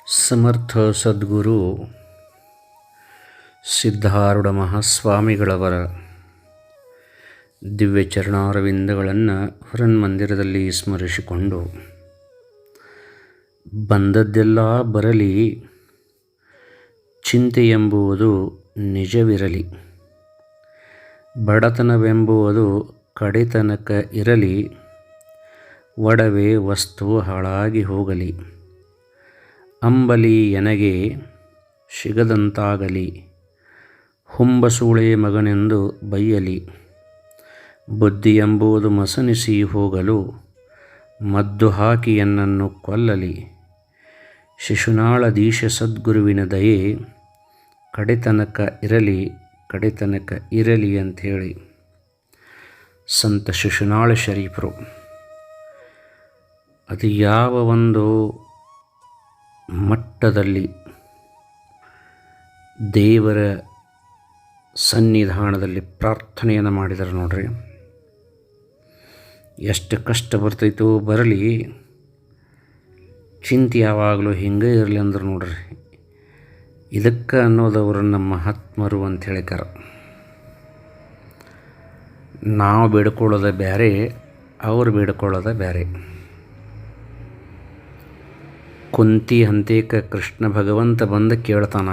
ಸಮರ್ಥ ಸದ್ಗುರು ಸಿದ್ಧಾರೂಢ ಮಹಾಸ್ವಾಮಿಗಳವರ ದಿವ್ಯ ಚರಣಾರವಿಂದಗಳನ್ನು ಹೊರನ್ಮಂದಿರದಲ್ಲಿ ಸ್ಮರಿಸಿಕೊಂಡು, ಬಂದದ್ದೆಲ್ಲ ಬರಲಿ, ಚಿಂತೆಯೆಂಬುವುದು ನಿಜವಿರಲಿ, ಬಡತನವೆಂಬುವುದು ಕಡೆತನಕ ಇರಲಿ, ಒಡವೆ ವಸ್ತು ಹಾಳಾಗಿ ಹೋಗಲಿ, ಅಂಬಲಿ ಎನಗೆ ಸಿಗದಂತಾಗಲಿ, ಹುಂಬಸೂಳೆ ಮಗನೆಂದು ಬೈಯಲಿ, ಬುದ್ಧಿಯೆಂಬುದು ಮಸನಿಸಿ ಹೋಗಲು, ಮದ್ದು ಹಾಕಿ ಎನ್ನನ್ನು ಕೊಲ್ಲಲಿ, ಶಿಶುನಾಳಧೀಶ ಸದ್ಗುರುವಿನ ದಯೆ ಕಡೆತನಕ ಇರಲಿ ಅಂಥೇಳಿ ಸಂತ ಶಿಶುನಾಳ ಶರೀಫರು ಅದು ಯಾವ ಒಂದು ಮಟ್ಟದಲ್ಲಿ ದೇವರ ಸನ್ನಿಧಾನದಲ್ಲಿ ಪ್ರಾರ್ಥನೆಯನ್ನು ಮಾಡಿದ್ದಾರೆ ನೋಡ್ರಿ. ಎಷ್ಟು ಕಷ್ಟ ಬರ್ತೈತೋ ಬರಲಿ, ಚಿಂತೆ ಯಾವಾಗಲೂ ಹಿಂಗೆ ಇರಲಿ ಅಂದ್ರೆ ನೋಡ್ರಿ, ಇದಕ್ಕೆ ಅನ್ನೋದವ್ರನ್ನ ಮಹಾತ್ಮರು ಅಂತ ಹೇಳಿಕಾರ. ನಾವು ಬೇಡ್ಕೊಳ್ಳೋದ ಬೇರೆ, ಅವ್ರು ಬೇಡ್ಕೊಳ್ಳೋದ ಬೇರೆ. ಕುಂತಿ ಹಂತೇಕ ಕೃಷ್ಣ ಭಗವಂತ ಬಂದು ಕೇಳ್ತಾನ,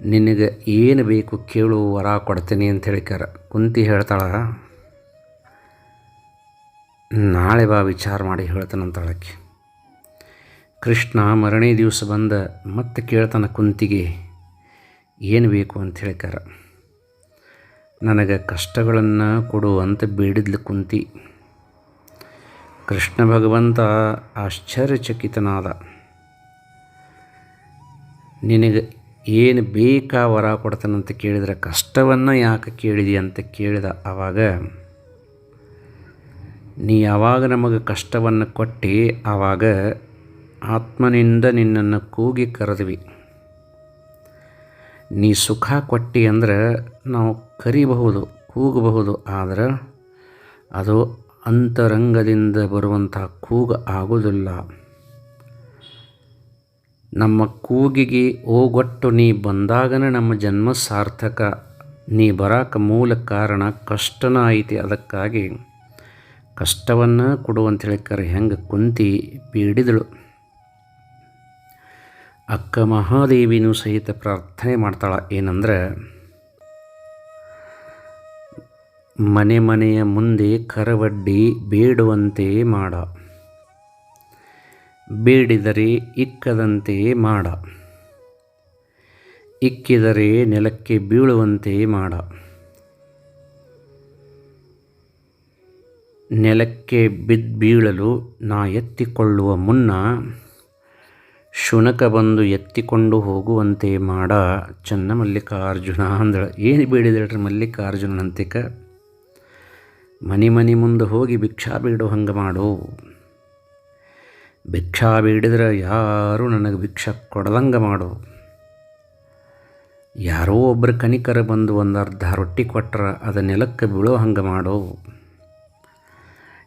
ನಿನಗೆ ಏನು ಬೇಕು ಕೇಳು, ವರ ಕೊಡ್ತೀನಿ ಅಂತ ಹೇಳಿಕಾರ. ಕುಂತಿ ಹೇಳ್ತಾಳ, ನಾಳೆ ಬಾ ವಿಚಾರ ಮಾಡಿ ಹೇಳ್ತಾನಂತಾಳಕ್ಕೆ. ಕೃಷ್ಣ ಮರನೇ ದಿವಸ ಬಂದ ಮತ್ತೆ ಕೇಳ್ತಾನ ಕುಂತಿಗೆ ಏನು ಬೇಕು ಅಂತ ಹೇಳಿಕಾರ. ನನಗೆ ಕಷ್ಟಗಳನ್ನು ಕೊಡು ಅಂತ ಬೇಡಿದ್ಲು ಕುಂತಿ. ಕೃಷ್ಣ ಭಗವಂತ ಆಶ್ಚರ್ಯಚಕಿತನಾದ. ನಿನಗೆ ಏನು ಬೇಕಾ ವರ ಕೊಡ್ತಾನಂತ ಕೇಳಿದರೆ ಕಷ್ಟವನ್ನು ಯಾಕೆ ಕೇಳಿದಿ ಅಂತ ಕೇಳಿದ. ಆವಾಗ ನೀ ಯಾವಾಗ ನಮಗೆ ಕಷ್ಟವನ್ನು ಕೊಟ್ಟು ಆವಾಗ ಆತ್ಮನಿಂದ ನಿನ್ನನ್ನು ಕೂಗಿ ಕರೆದ್ವಿ. ನೀ ಸುಖ ಕೊಟ್ಟಿ ಅಂದ್ರೆ ನಾವು ಕರಿಬಹುದು, ಕೂಗಬಹುದು, ಆದರೆ ಅದು ಅಂತರಂಗದಿಂದ ಬರುವಂಥ ಕೂಗು ಆಗೋದಿಲ್ಲ. ನಮ್ಮ ಕೂಗಿಗೆ ಓಗೊಟ್ಟು ನೀ ಬಂದಾಗನೇ ನಮ್ಮ ಜನ್ಮ ಸಾರ್ಥಕ. ನೀ ಬರಾಕ ಮೂಲ ಕಾರಣ ಕಷ್ಟನ ಐತಿ, ಅದಕ್ಕಾಗಿ ಕಷ್ಟವನ್ನು ಕೊಡುವಂತ ಹೇಳಿಕಾರ. ಹೆಂಗೆ ಕುಂತಿ ಬೇಡಿದಳು. ಅಕ್ಕ ಮಹಾದೇವಿನೂ ಸಹಿತ ಪ್ರಾರ್ಥನೆ ಮಾಡ್ತಾಳ. ಏನಂದ್ರೆ, ಮನೆ ಮನೆಯ ಮುಂದೆ ಕರವಡ್ಡಿ ಬೇಡುವಂತೆ ಮಾಡ, ಬೇಡಿದರೆ ಇಕ್ಕದಂತೆ ಮಾಡ, ಇಕ್ಕಿದರೆ ನೆಲಕ್ಕೆ ಬೀಳುವಂತೆ ಮಾಡ, ನೆಲಕ್ಕೆ ಬೀಳಲು ನಾ ಎತ್ತಿಕೊಳ್ಳುವ ಮುನ್ನ ಶುನಕ ಬಂದು ಎತ್ತಿಕೊಂಡು ಹೋಗುವಂತೆ ಮಾಡ ಚನ್ನ ಮಲ್ಲಿಕಾರ್ಜುನ ಅಂದಳ. ಏನು ಬೇಡಿದಳ್ರಿ ಮಲ್ಲಿಕಾರ್ಜುನಂತಿಕ? ಮನೆ ಮುಂದೆ ಹೋಗಿ ಭಿಕ್ಷಾ ಬೇಡೋ ಹಂಗೆ ಮಾಡು. ಭಿಕ್ಷಾ ಬೇಡಿದ್ರೆ ಯಾರು ನನಗೆ ಭಿಕ್ಷಾ ಕೊಡದಂಗೆ ಮಾಡು. ಯಾರೋ ಒಬ್ಬರು ಕನಿಕರ ಬಂದು ಒಂದು ಅರ್ಧ ರೊಟ್ಟಿ ಕೊಟ್ಟರೆ ಅದು ನೆಲಕ್ಕೆ ಬೀಳೋ ಹಂಗೆ ಮಾಡು.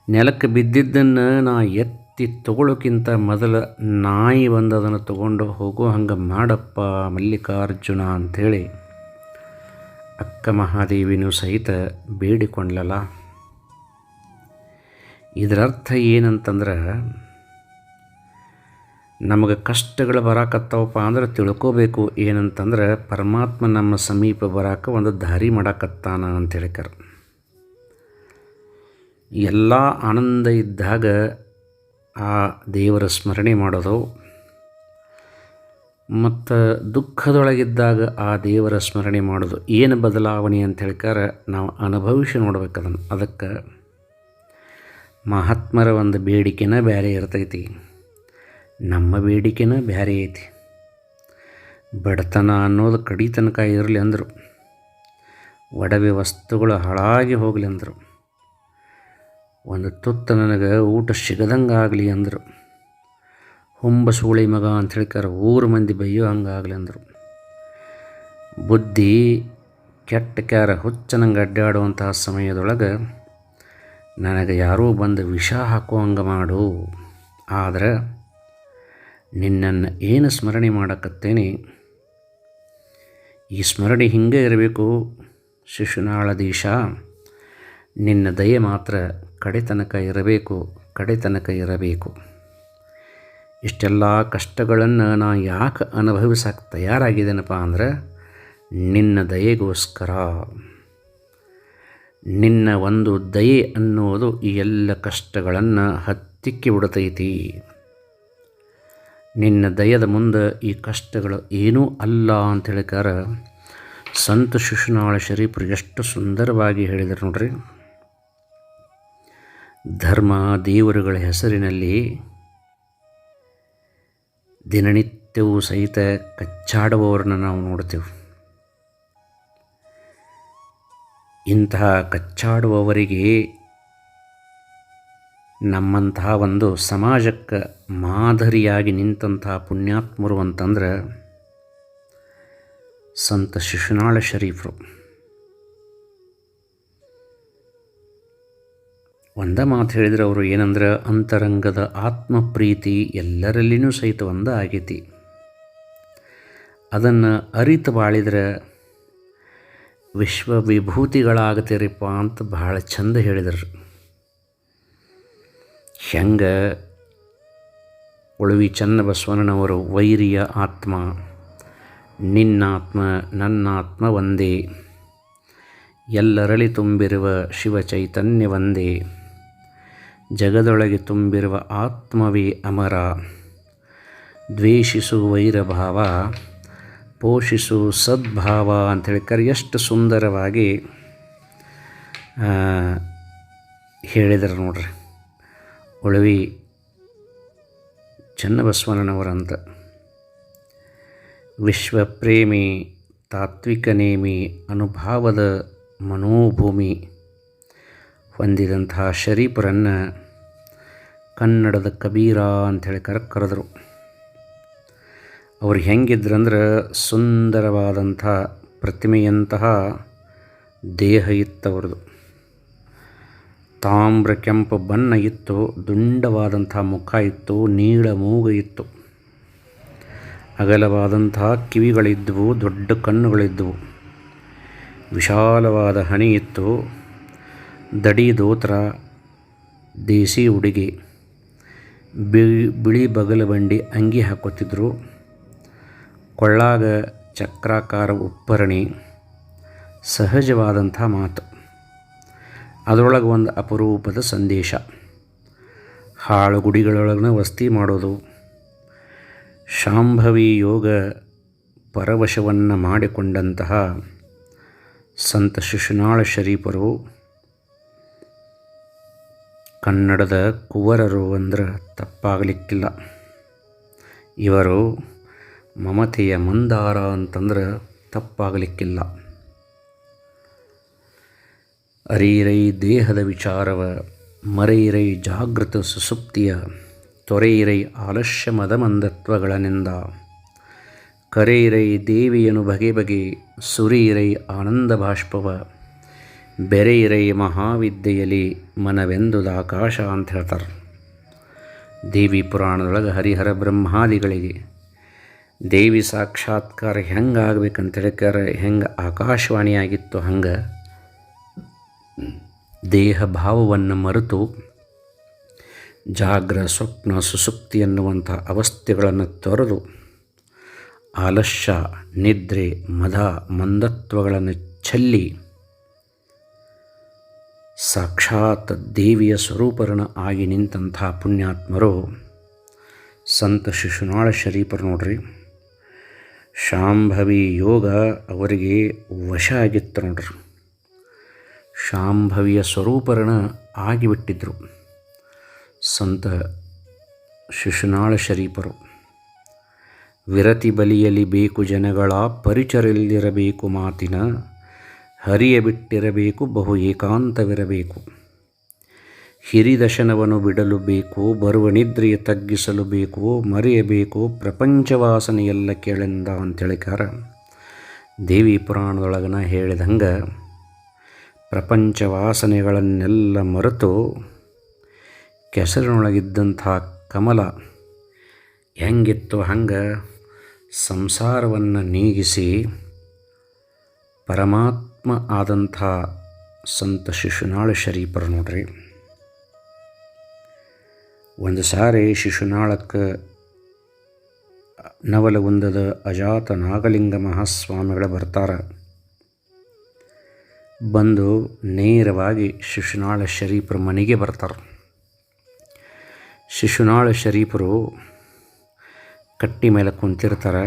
ನೆಲಕ್ಕೆ ಬಿದ್ದಿದ್ದನ್ನು ನಾ ಎತ್ತಿ ತಗೊಳ್ಳೋಕ್ಕಿಂತ ಮೊದಲು ನಾಯಿ ಬಂದು ಅದನ್ನು ತಗೊಂಡು ಹೋಗೋ ಹಂಗೆ ಮಾಡಪ್ಪ ಮಲ್ಲಿಕಾರ್ಜುನ ಅಂಥೇಳಿ ಅಕ್ಕ ಮಹಾದೇವಿನೂ ಸಹಿತ ಬೇಡಿಕೊಂಡ್ಲಲ್ಲ. ಇದರರ್ಥ ಏನಂತಂದ್ರೆ, ನಮಗೆ ಕಷ್ಟಗಳು ಬರಾಕತ್ತವಪ್ಪ ಅಂದ್ರೆ ತಿಳ್ಕೋಬೇಕು ಏನಂತಂದ್ರೆ, ಪರಮಾತ್ಮ ನಮ್ಮ ಸಮೀಪ ಬರಾಕ ಒಂದು ದಾರಿ ಮಾಡಾಕತ್ತಾನ ಅಂತ ಹೇಳಿಕಾರ. ಎಲ್ಲ ಆನಂದ ಇದ್ದಾಗ ಆ ದೇವರ ಸ್ಮರಣೆ ಮಾಡೋದು, ಮತ್ತು ದುಃಖದೊಳಗಿದ್ದಾಗ ಆ ದೇವರ ಸ್ಮರಣೆ ಮಾಡೋದು ಏನು ಬದಲಾವಣೆ ಅಂತ ಹೇಳಿಕಾರ ನಾವು ಅನುಭವಿಸಿ ನೋಡ್ಬೇಕದನ್ನು. ಅದಕ್ಕೆ ಮಹಾತ್ಮರ ಒಂದು ಬೇಡಿಕೆನ ಬೇರೆ ಇರ್ತೈತಿ, ನಮ್ಮ ಬೇಡಿಕೆನ ಬೇರೆ ಐತಿ. ಬಡತನ ಅನ್ನೋದು ಕಡಿತನಕ ಇರಲಿ ಅಂದರು, ಒಡವೆ ವಸ್ತುಗಳು ಹಾಳಾಗಿ ಹೋಗಲಿ ಅಂದರು, ಒಂದು ತುತ್ತು ನನಗೆ ಊಟ ಸಿಗದಂಗೆ ಆಗಲಿ ಅಂದರು, ಹುಂಬಸೂಳೆ ಮಗ ಅಂತ ಹೇಳಿಕಾರ ಊರು ಮಂದಿ ಬೈಯೋ ಹಂಗಾಗಲಿ ಅಂದರು, ಬುದ್ಧಿ ಕೆಟ್ಟ ಕ್ಯಾರ ಹುಚ್ಚನಂಗೆ ಅಡ್ಡಾಡುವಂತಹ ಸಮಯದೊಳಗೆ ನನಗೆ ಯಾರೋ ಬಂದು ವಿಷ ಹಾಕುವಂಗೆ ಮಾಡು. ಆದರೆ ನಿನ್ನನ್ನು ಏನು ಸ್ಮರಣೆ ಮಾಡಕತ್ತೇನೆ, ಈ ಸ್ಮರಣೆ ಹಿಂಗೆ ಇರಬೇಕು ಶಿಶುನಾಳಧೀಶ. ನಿನ್ನ ದಯೆ ಮಾತ್ರ ಕಡೆತನಕ ಇರಬೇಕು. ಇಷ್ಟೆಲ್ಲ ಕಷ್ಟಗಳನ್ನು ನಾ ಯಾಕೆ ಅನುಭವಿಸಕ್ಕೆ ತಯಾರಾಗಿದ್ದೇನಪ್ಪ ಅಂದ್ರೆ ನಿನ್ನ ದಯೆಗೋಸ್ಕರ. ನಿನ್ನ ಒಂದು ದಯೆ ಅನ್ನೋದು ಈ ಎಲ್ಲ ಕಷ್ಟಗಳನ್ನು ಹತ್ತಿಕ್ಕಿ ಬಿಡ್ತೈತಿ. ನಿನ್ನ ದಯದ ಮುಂದೆ ಈ ಕಷ್ಟಗಳು ಏನೂ ಅಲ್ಲ ಅಂತ ಹೇಳಿಕಾರ ಸಂತ ಶಿಶುನಾಳ ಶರೀಫರು ಎಷ್ಟು ಸುಂದರವಾಗಿ ಹೇಳಿದರು ನೋಡ್ರಿ. ಧರ್ಮ ದೇವರುಗಳ ಹೆಸರಿನಲ್ಲಿ ದಿನನಿತ್ಯವೂ ಸಹಿತ ಕಚ್ಚಾಡುವವರನ್ನು ನಾವು ನೋಡ್ತೇವೆ. ಇಂತಹ ಕಚ್ಚಾಡುವವರಿಗೆ ನಮ್ಮಂತಹ ಒಂದು ಸಮಾಜಕ್ಕೆ ಮಾದರಿಯಾಗಿ ನಿಂತಹ ಪುಣ್ಯಾತ್ಮರು ಅಂತಂದ್ರೆ ಸಂತ ಶಿಶುನಾಳ ಶರೀಫರು. ಒಂದೇ ಮಾತು ಹೇಳಿದ್ರೆ ಅವರು ಏನಂದ್ರೆ, ಅಂತರಂಗದ ಆತ್ಮಪ್ರೀತಿ ಎಲ್ಲರಲ್ಲಿನೂ ಸಹಿತ ಒಂದೇ ಆಗೈತಿ. ಅದನ್ನು ಅರಿತು ಬಾಳಿದ್ರೆ ವಿಶ್ವ ವಿಭೂತಿಗಳಾಗತ್ತೀರಿಪ್ಪ ಅಂತ ಭಾಳ ಚಂದ ಹೇಳಿದರು. ಹೆಂಗೆ ಉಳುವಿ ಚನ್ನಬಸವಣ್ಣನವರು ವೈರಿಯ ಆತ್ಮ, ನಿನ್ನಾತ್ಮ ನನ್ನಾತ್ಮ ಒಂದೇ, ಎಲ್ಲರಳಿ ತುಂಬಿರುವ ಶಿವ ಚೈತನ್ಯ ಒಂದೇ, ಜಗದೊಳಗೆ ತುಂಬಿರುವ ಆತ್ಮವೇ ಅಮರ, ದ್ವೇಷಿಸು ವೈರಭಾವ ಪೋಷಿಸು ಸದ್ಭಾವ ಅಂಥೇಳಿ ಎಷ್ಟು ಸುಂದರವಾಗಿ ಹೇಳಿದರು ನೋಡ್ರಿ ಉಳುವಿ ಚನ್ನಬಸವಣ್ಣನವರಂತ. ವಿಶ್ವಪ್ರೇಮಿ ತಾತ್ವಿಕನೇಮಿ ಅನುಭಾವದ ಮನೋಭೂಮಿ ಹೊಂದಿದಂತಹ ಶರೀಫರನ್ನು ಕನ್ನಡದ ಕಬೀರ ಅಂಥೇಳಿ ಕರೆದರು. ಅವ್ರು ಹೆಂಗಿದ್ರಂದ್ರೆ ಸುಂದರವಾದಂಥ ಪ್ರತಿಮೆಯಂತಹ ದೇಹ ಇತ್ತವ್ರದ್ದು. ತಾಮ್ರ ಕೆಂಪು ಬಣ್ಣ ಇತ್ತು, ದುಂಡವಾದಂಥ ಮುಖ ಇತ್ತು, ನೀಳ ಮೂಗು ಇತ್ತು, ಅಗಲವಾದಂಥ ಕಿವಿಗಳಿದ್ದವು, ದೊಡ್ಡ ಕಣ್ಣುಗಳಿದ್ದವು, ವಿಶಾಲವಾದ ಹಣೆ ಇತ್ತು, ದಡಿ ದೋತ್ರ, ದೇಸಿ ಉಡುಗೆ, ಬಿಳಿ ಬಗಲ ಬಂಡಿ ಅಂಗಿ ಹಾಕೋತಿದ್ರು, ಕೊಳ್ಳಾಗ ಚಕ್ರಾಕಾರ ಉಪ್ಪರಣಿ, ಸಹಜವಾದಂಥ ಮಾತು, ಅದರೊಳಗೆ ಒಂದು ಅಪರೂಪದ ಸಂದೇಶ. ಹಾಳು ಗುಡಿಗಳೊಳಗೆ ವಸ್ತಿ ಮಾಡೋದು, ಶಾಂಭವಿ ಯೋಗ ಪರವಶವನ್ನು ಮಾಡಿಕೊಂಡಂತಹ ಸಂತ ಶಿಶುನಾಳ ಶರೀಫರು ಕನ್ನಡದ ಕುವರರು ಅಂದ್ರೆ ತಪ್ಪಾಗಲಿಕ್ಕಿಲ್ಲ. ಇವರು ಮಮತೆಯ ಮಂದಾರ ಅಂತಂದ್ರೆ ತಪ್ಪಾಗಲಿಕ್ಕಿಲ್ಲ. ಅರೀರೈ ದೇಹದ ವಿಚಾರವ, ಮರೈರೈ ಜಾಗೃತ ಸುಸುಪ್ತಿಯ, ತೊರೆಯಿರೈ ಆಲಸ್ಯ ಮದಮಂದತ್ವಗಳನಿಂದ, ಕರೆಯಿರೈ ದೇವಿಯನು ಬಗೆ ಬಗೆ, ಸುರಿಯಿರೈ ಆನಂದ ಬಾಷ್ಪವ, ಬೆರೆಯಿರೈ ಮಹಾವಿದ್ಯೆಯಲ್ಲಿ ಮನವೆಂದುದಾಕಾಶ ಅಂತ ಹೇಳ್ತಾರೆ. ದೇವಿ ಪುರಾಣದೊಳಗೆ ಹರಿಹರ ಬ್ರಹ್ಮಾದಿಗಳಿಗೆ ದೇವಿ ಸಾಕ್ಷಾತ್ಕಾರ ಹೆಂಗೆ ಆಗ್ಬೇಕಂತ ಹೇಳಿಕಾರ ಹೆಂಗೆ ಆಕಾಶವಾಣಿಯಾಗಿತ್ತು ಹಂಗೆ ದೇಹ ಭಾವವನ್ನು ಮರೆತು ಜಾಗ್ರ ಸ್ವಪ್ನ ಸುಸುಪ್ತಿ ಎನ್ನುವಂಥ ಅವಸ್ಥೆಗಳನ್ನು ತೊರೆದು ಆಲಸ್ಯ ನಿದ್ರೆ ಮದ ಮಂದತ್ವಗಳನ್ನು ಚೆಲ್ಲಿ ಸಾಕ್ಷಾತ್ ದೇವಿಯ ಸ್ವರೂಪರಣ ಆಗಿ ನಿಂತಹ ಪುಣ್ಯಾತ್ಮರು ಸಂತ ಶಿಶುನಾಳ ಶರೀಫರು ನೋಡ್ರಿ. ಶಾಂಭವಿ ಯೋಗ ಅವರಿಗೆ ವಶ ಆಗಿತ್ತು ನೋಡ್ರಿ. ಶಾಂಭವಿಯ ಸ್ವರೂಪರಣ ಆಗಿಬಿಟ್ಟಿದ್ರು ಸಂತ ಶಿಶುನಾಳ ಶರೀಫರು. ವಿರತಿ ಬಲಿಯಲಿ ಬೇಕು ಜನಗಳ, ಪರಿಚರಲ್ಲಿರಬೇಕು ಮಾತಿನ, ಹರಿಯ ಬಿಟ್ಟಿರಬೇಕು ಬಹು ಏಕಾಂತವಿರಬೇಕು, ಹಿರಿದಶನವನ್ನು ಬಿಡಲು ಬೇಕು, ಬರುವ ನಿದ್ರೆಯ ತಗ್ಗಿಸಲು ಬೇಕು, ಮರೆಯಬೇಕು ಪ್ರಪಂಚವಾಸನೆಯೆಲ್ಲ ಕೇಳೆಂದ ಅಂತೇಳಿಕಾರ ದೇವಿ ಪುರಾಣದೊಳಗನ ಹೇಳಿದಂಗೆ ಪ್ರಪಂಚ ವಾಸನೆಗಳನ್ನೆಲ್ಲ ಮರೆತು ಕೆಸರಿನೊಳಗಿದ್ದಂಥ ಕಮಲ ಹೆಂಗಿತ್ತು ಹಂಗೆ ಸಂಸಾರವನ್ನು ನೀಗಿಸಿ ಪರಮಾತ್ಮ ಆದಂಥ ಸಂತ ಶಿಶುನಾಳ ಶರೀಫರು ನೋಡ್ರಿ. ಒಂದು ಸಾರಿ ಶಿಶುನಾಳಕ್ಕೆ ನವಲಗುಂದದ ಅಜಾತ ನಾಗಲಿಂಗ ಮಹಾಸ್ವಾಮಿಗಳು ಬರ್ತಾರೆ. ಬಂದು ನೇರವಾಗಿ ಶಿಶುನಾಳ ಶರೀಫರ ಮನೆಗೆ ಬರ್ತಾರೆ. ಶಿಶುನಾಳ ಶರೀಫರು ಕಟ್ಟಿ ಮೇಲೆ ಕುಂತಿರ್ತಾರೆ.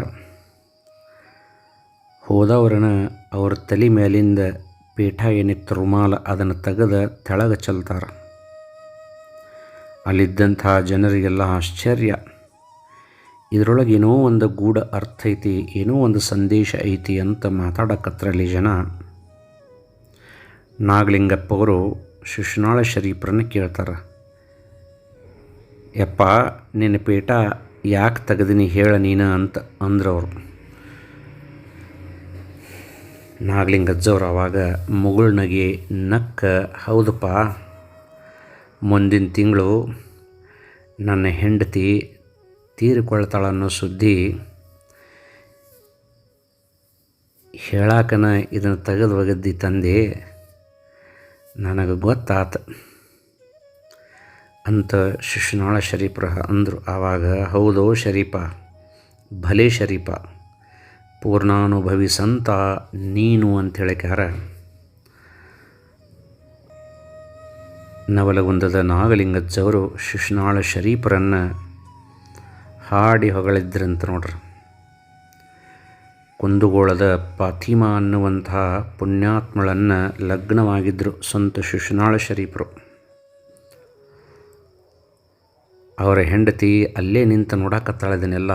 ಹೋದವ್ರನ್ನ ಅವ್ರ ತಲೆ ಮೇಲಿಂದ ಪೀಠ ಏನಿತ್ತು ರುಮಾಲ ಅದನ್ನು ತೆಗೆದು ತೆಳಗೆ ಚೆಲ್ತಾರೆ. ಅಲ್ಲಿದ್ದಂಥ ಜನರಿಗೆಲ್ಲ ಆಶ್ಚರ್ಯ. ಇದರೊಳಗೆ ಏನೋ ಒಂದು ಗೂಢ ಅರ್ಥ ಐತಿ, ಏನೋ ಒಂದು ಸಂದೇಶ ಐತಿ ಅಂತ ಮಾತಾಡಕತ್ರಲ್ಲಿ ಜನ. ನಾಗಲಿಂಗಪ್ಪ ಅವರು ಶಿಶುನಾಳ ಶರೀಫರನ್ನ ಕೇಳ್ತಾರೆ, ಯಪ್ಪ ನಿನ್ನ ಪೀಠ ಯಾಕೆ ತೆಗೆದಿನಿ ಹೇಳ ನೀನು ಅಂತ ಅಂದ್ರವರು. ನಾಗಲಿಂಗಜ್ಜವ್ರು ಆವಾಗ ಮುಗುಳ್ನಗೆ ನಕ್ಕ, ಹೌದಪ್ಪ, ಮುಂದಿನ ತಿಂಗಳು ನನ್ನ ಹೆಂಡತಿ ತೀರಿಕೊಳ್ತಾಳನ್ನೋ ಸುದ್ದಿ ಹೇಳಾಕನ ಇದನ್ನು ತೆಗೆದು ಒಗದ್ದಿ ತಂದೆ, ನನಗೆ ಗೊತ್ತಾತ ಅಂತ ಶಿಶುನಾಳ ಶರೀಫರ ಅಂದರು. ಆವಾಗ ಹೌದೋ ಶರೀಫ, ಭಲೇ ಶರೀಫ, ಪೂರ್ಣಾನುಭವಿ ಸಂತ ನೀನು ಅಂತ ಹೇಳಿಕ್ಯಾರ. ನವಲಗುಂದದ ನಾಗಲಿಂಗಜ್ಜವರು ಶಿಶುನಾಳ ಶರೀಫರನ್ನು ಹಾಡಿ ಹೊಗಳಿದ್ರಂತ ನೋಡ್ರಿ. ಕುಂದಗೋಳದ ಫಾತಿಮಾ ಅನ್ನುವಂಥ ಪುಣ್ಯಾತ್ಮಳನ್ನು ಲಗ್ನವಾಗಿದ್ದರು ಸಂತ ಶಿಶುನಾಳ ಶರೀಫರು. ಅವರ ಹೆಂಡತಿ ಅಲ್ಲೇ ನಿಂತು ನೋಡಕತ್ತಾಳದನ್ನೆಲ್ಲ,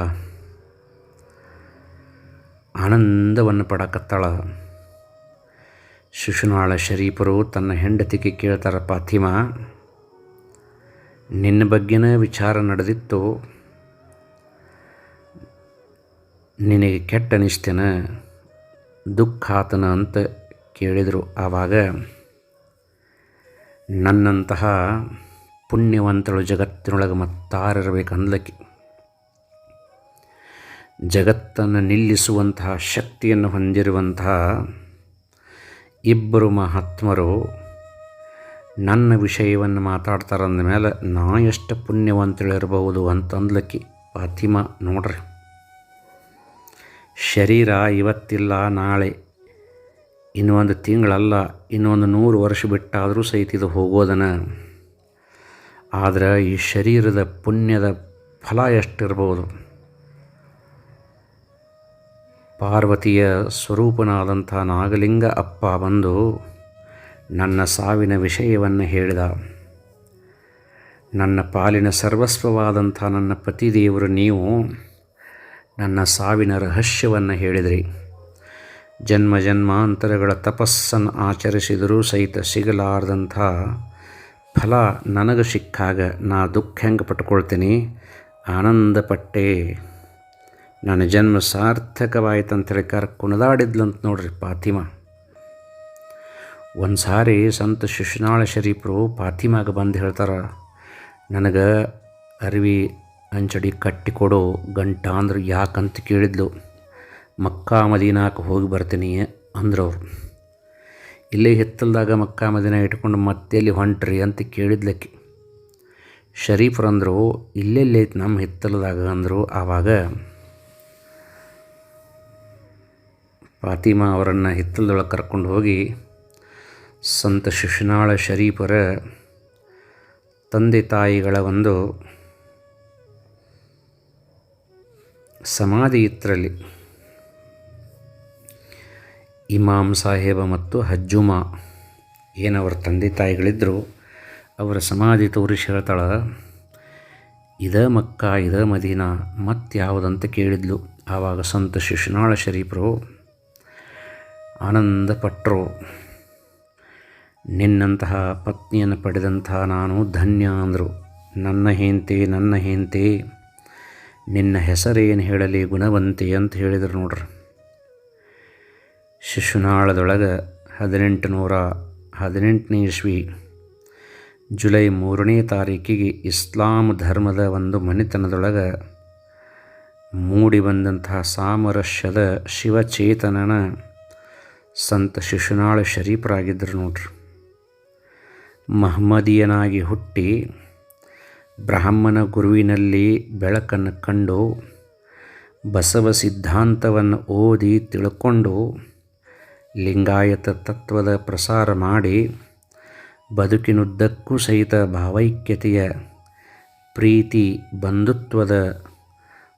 ಆನಂದವನ್ನು ಪಡಕತ್ತಾಳ. ಶಿಶುನಾಳ ಶರೀಫರು ತನ್ನ ಹೆಂಡತಿಗೆ ಕೇಳ್ತಾರೆ, ಫಾತಿಮಾ, ನಿನ್ನ ಬಗ್ಗೆನೇ ವಿಚಾರ ನಡೆದಿತ್ತು, ನಿನಗೆ ಕೆಟ್ಟ ಅನಿಸ್ತೇನ, ದುಃಖ ಆತನ ಅಂತ ಕೇಳಿದರು. ಆವಾಗ ನನ್ನಂತಹ ಪುಣ್ಯವಂತಳು ಜಗತ್ತಿನೊಳಗೆ ಮತ್ತಾರಿರಬೇಕು ಅಂದ್ಲಕ್ಕಿ. ಜಗತ್ತನ್ನು ನಿಲ್ಲಿಸುವಂತಹ ಶಕ್ತಿಯನ್ನು ಹೊಂದಿರುವಂತಹ ಇಬ್ಬರು ಮಹಾತ್ಮರು ನನ್ನ ವಿಷಯವನ್ನು ಮಾತಾಡ್ತಾರಂದ ಮೇಲೆ ನಾ ಎಷ್ಟು ಪುಣ್ಯವಂತಳಿರಬಹುದು ಅಂತಂದ್ಲಕ್ಕಿ ಫಾತಿಮಾ. ನೋಡ್ರಿ, ಶರೀರ ಇವತ್ತಿಲ್ಲ ನಾಳೆ, ಇನ್ನೊಂದು ತಿಂಗಳಲ್ಲ, ಇನ್ನೊಂದು 100 ವರ್ಷ ಬಿಟ್ಟಾದರೂ ಸಹಿತ ಇದು ಹೋಗೋದನ. ಆದರೆ ಈ ಶರೀರದ ಪುಣ್ಯದ ಫಲ ಎಷ್ಟಿರ್ಬೋದು. ಪಾರ್ವತಿಯ ಸ್ವರೂಪನಾದಂಥ ನಾಗಲಿಂಗ ಅಪ್ಪ ಬಂದು ನನ್ನ ಸಾವಿನ ವಿಷಯವನ್ನು ಹೇಳಿದ. ನನ್ನ ಪಾಲಿನ ಸರ್ವಸ್ವವಾದಂಥ ನನ್ನ ಪತಿದೇವರು ನೀವು ನನ್ನ ಸಾವಿನ ರಹಸ್ಯವನ್ನು ಹೇಳಿದ್ರಿ. ಜನ್ಮ ಜನ್ಮಾಂತರಗಳ ತಪಸ್ಸನ್ನು ಆಚರಿಸಿದರೂ ಸಹಿತ ಸಿಗಲಾರ್ದಂಥ ಫಲ ನನಗೆ ಸಿಕ್ಕಾಗ ನಾ ದುಃಖ ಹೆಂಗೆ ಪಟ್ಕೊಳ್ತೀನಿ, ಆನಂದಪಟ್ಟೆ, ನನ್ನ ಜನ್ಮ ಸಾರ್ಥಕವಾಯ್ತು ಅಂತೇಳಿ ಕುಣಿದಾಡಿದ್ಲಂತ ನೋಡ್ರಿ ಫಾತಿಮಾ. ಒಂದು ಸಾರಿ ಸಂತ ಶಿಶುನಾಳ ಶರೀಫರು ಫಾತಿಮಾಗೆ ಬಂದು ಹೇಳ್ತಾರೆ, ನನಗೆ ಅರಿವಿ ಅಂಚಡಿ ಕಟ್ಟಿಕೊಡೋ ಗಂಟ ಅಂದ್ರೆ ಯಾಕಂತ ಕೇಳಿದ್ಲು. ಮಕ್ಕಾ ಮದೀನಾಕ್ಕೆ ಹೋಗಿ ಬರ್ತೀನಿ ಅಂದ್ರವ್ರು. ಇಲ್ಲೇ ಹಿತ್ತಲ್ದಾಗ ಮಕ್ಕಾ ಮದೀನಾ ಇಟ್ಕೊಂಡು ಮತ್ತೆಲ್ಲಿ ಹೊಂಟ್ರಿ ಅಂತ ಕೇಳಿದ್ಲಕ್ಕಿ. ಶರೀಫರಂದರು, ಇಲ್ಲೆಲ್ಲೈತಿ ನಮ್ಮ ಹಿತ್ತಲದಾಗ ಅಂದರು. ಆವಾಗ ಫಾತಿಮಾ ಅವರನ್ನು ಹಿತ್ತಲದೊಳಗೆ ಕರ್ಕೊಂಡು ಹೋಗಿ ಸಂತ ಶಿಶುನಾಳ ಶರೀಫರ ತಂದೆ ತಾಯಿಗಳ ಒಂದು ಸಮಾಧಿ ಇತ್ತರಲ್ಲಿ. ಇಮಾಮ್ ಸಾಹೇಬ ಮತ್ತು ಹಜ್ಜುಮಾ ಏನವರ ತಂದೆ ತಾಯಿಗಳಿದ್ದರು, ಅವರ ಸಮಾಧಿ ತೋರಿಸಿ ಹೇಳ್ತಾಳೆ, ಇದ ಮಕ್ಕ, ಇದ ಮದೀನಾ, ಮತ್ತು ಯಾವುದಂತ ಕೇಳಿದ್ಲು. ಆವಾಗ ಸಂತ ಶಿಶುನಾಳ ಶರೀಫರು ಆನಂದಪಟ್ಟರು. ನಿನ್ನಂತಹ ಪತ್ನಿಯನ್ನು ಪಡೆದಂತಹ ನಾನು ಧನ್ಯ ಅಂದರು. ನನ್ನ ಹೆಂಡತಿ ನಿನ್ನ ಹೆಸರೇನು ಹೇಳಲಿ ಗುಣವಂತೆ ಅಂತ ಹೇಳಿದರು ನೋಡ್ರಿ. ಶಿಶುನಾಳದೊಳಗೆ 1818ನೇ ಇಸ್ವಿ ಜುಲೈ 3ನೇ ತಾರೀಕಿಗೆ ಇಸ್ಲಾಂ ಧರ್ಮದ ಒಂದು ಮನೆತನದೊಳಗೆ ಮೂಡಿ ಬಂದಂತಹ ಸಾಮರಸ್ಯದ ಶಿವಚೇತನನ ಸಂತ ಶಿಶುನಾಳ ಶರೀಫರಾಗಿದ್ದರು ನೋಡ್ರಿ. ಮಹಮ್ಮದೀಯನಾಗಿ ಹುಟ್ಟಿ ಬ್ರಾಹ್ಮಣ ಗುರುವಿನಲ್ಲಿ ಬೆಳಕನ್ನು ಕಂಡು ಬಸವ ಸಿದ್ಧಾಂತವನ್ನು ಓದಿ ತಿಳ್ಕೊಂಡು ಲಿಂಗಾಯತ ತತ್ವದ ಪ್ರಸಾರ ಮಾಡಿ ಬದುಕಿನುದ್ದಕ್ಕೂ ಸಹಿತ ಭಾವೈಕ್ಯತೆಯ ಪ್ರೀತಿ ಬಂಧುತ್ವದ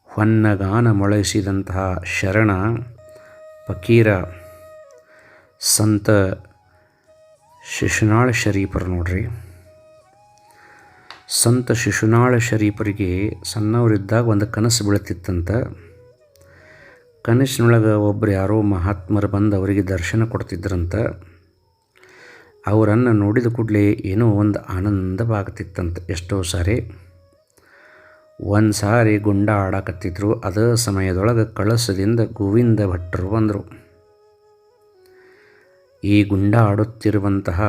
ಹೊನ್ನಗಾನ ಮೊಳಗಿಸಿದಂತಹ ಶರಣ ಫಕೀರ ಸಂತ ಶಿಶುನಾಳ ಶರೀಫರು ನೋಡ್ರಿ. ಸಂತ ಶಿಶುನಾಳ ಶರೀಫರಿಗೆ ಸಣ್ಣವರಿದ್ದಾಗ ಒಂದು ಕನಸು ಬೀಳ್ತಿತ್ತಂತ. ಕನಸಿನೊಳಗೆ ಒಬ್ಬರು ಯಾರೋ ಮಹಾತ್ಮರು ಬಂದು ಅವರಿಗೆ ದರ್ಶನ ಕೊಡ್ತಿದ್ರಂತ. ಅವರನ್ನು ನೋಡಿದ ಕೂಡಲೇ ಏನೋ ಒಂದು ಆನಂದವಾಗ್ತಿತ್ತಂತ. ಎಷ್ಟೋ ಸಾರಿ ಒಂದು ಸಾರಿ ಗುಂಡ ಆಡಕತ್ತಿದ್ರು. ಅದೇ ಸಮಯದೊಳಗೆ ಕಳಸದಿಂದ ಗೋವಿಂದ ಭಟ್ರು ಬಂದರು. ಈ ಗುಂಡ ಆಡುತ್ತಿರುವಂತಹ